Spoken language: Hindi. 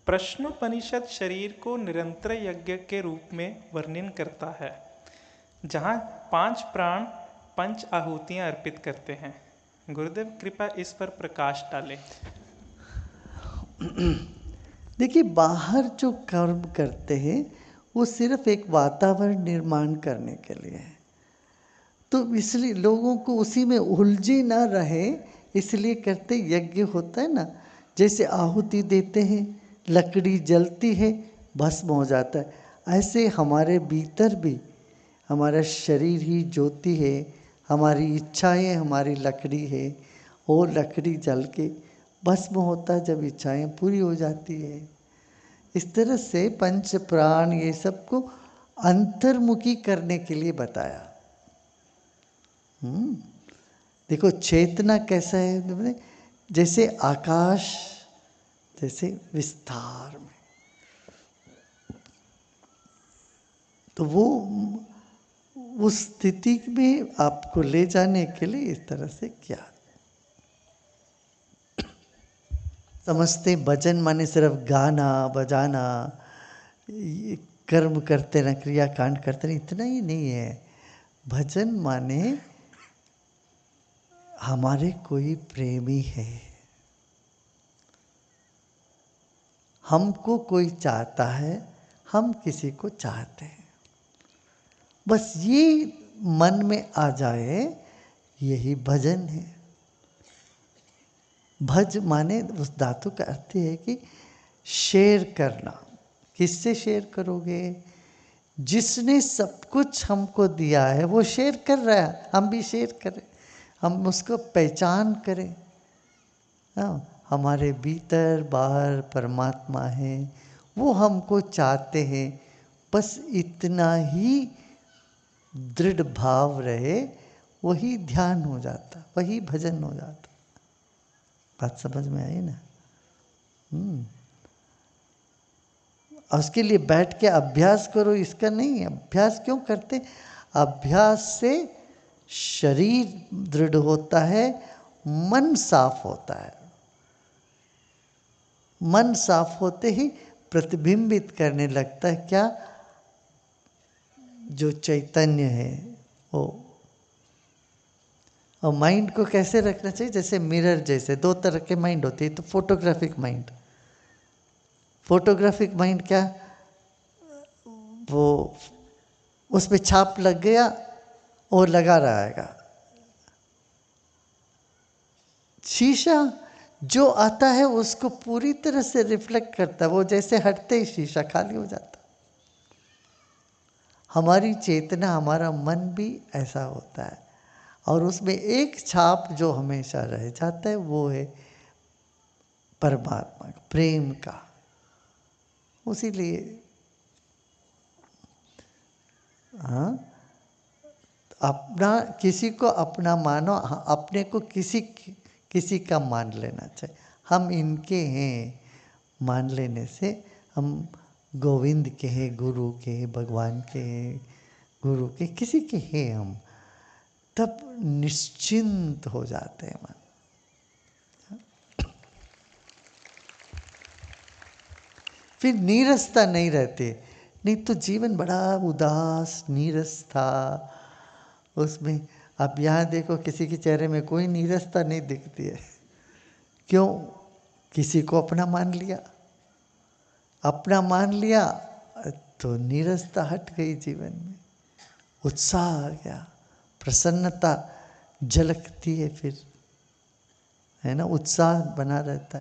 प्रश्नोपनिषद शरीर को निरंतर यज्ञ के रूप में वर्णन करता है, जहाँ 5 प्राण 5 आहुतियाँ अर्पित करते हैं। गुरुदेव कृपा इस पर प्रकाश डालें। देखिए, बाहर जो कर्म करते हैं वो सिर्फ एक वातावरण निर्माण करने के लिए है, तो इसलिए लोगों को उसी में उलझे ना रहे इसलिए करते। यज्ञ होता है ना, जैसे आहुति देते हैं, लकड़ी जलती है, भस्म हो जाता है, ऐसे हमारे भीतर भी हमारा शरीर ही ज्योति है, हमारी इच्छाएं हमारी लकड़ी है, वो लकड़ी जल के भस्म होता है जब इच्छाएं पूरी हो जाती है। इस तरह से पंच प्राण ये सबको अंतर्मुखी करने के लिए बताया। देखो चेतना कैसा है, जैसे आकाश जैसे विस्तार में, तो वो उस स्थिति में आपको ले जाने के लिए इस तरह से किया। समझते भजन माने सिर्फ गाना बजाना, कर्म करते रहना, क्रियाकांड करते रहना, इतना ही नहीं है। भजन माने हमारे कोई प्रेमी है, हमको कोई चाहता है, हम किसी को चाहते हैं, बस ये मन में आ जाए, यही भजन है। भज माने उस धातु का अर्थ है कि शेयर करना। किससे शेयर करोगे? जिसने सब कुछ हमको दिया है वो शेयर कर रहा है, हम भी शेयर करें, हम उसको पहचान करें। हमारे भीतर बाहर परमात्मा है, वो हमको चाहते हैं, बस इतना ही दृढ़ भाव रहे, वही ध्यान हो जाता, वही भजन हो जाता। बात समझ में आई ना? और उसके लिए बैठ के अभ्यास करो, इसका नहीं। अभ्यास क्यों करते? अभ्यास से शरीर दृढ़ होता है, मन साफ होता है। मन साफ होते ही प्रतिबिंबित करने लगता है क्या? जो चैतन्य है वो। और माइंड को कैसे रखना चाहिए? जैसे मिरर जैसे, 2 तरह के माइंड होती है। तो फोटोग्राफिक माइंड, फोटोग्राफिक माइंड क्या? वो उसमें छाप लग गया और लगा रहेगा। शीशा जो आता है उसको पूरी तरह से रिफ्लेक्ट करता है, वो जैसे हटते ही शीशा खाली हो जाता। हमारी चेतना, हमारा मन भी ऐसा होता है, और उसमें एक छाप जो हमेशा रह जाता है वो है परमात्मा का, प्रेम का। उसीलिए अपना, किसी को अपना मानो, अपने को किसी का मान लेना चाहिए। हम इनके हैं मान लेने से हम गोविंद के हैं, गुरु के हैं, भगवान के हैं, गुरु के, किसी के हैं हम, तब निश्चिंत हो जाते हैं मन। फिर नीरसता नहीं रहती, नहीं तो जीवन बड़ा उदास नीरस था उसमें। आप यहाँ देखो, किसी के चेहरे में कोई नीरसता नहीं दिखती है। क्यों? किसी को अपना मान लिया, अपना मान लिया तो नीरसता हट गई जीवन में, उत्साह आ गया, प्रसन्नता झलकती है, फिर है ना, उत्साह बना रहता है।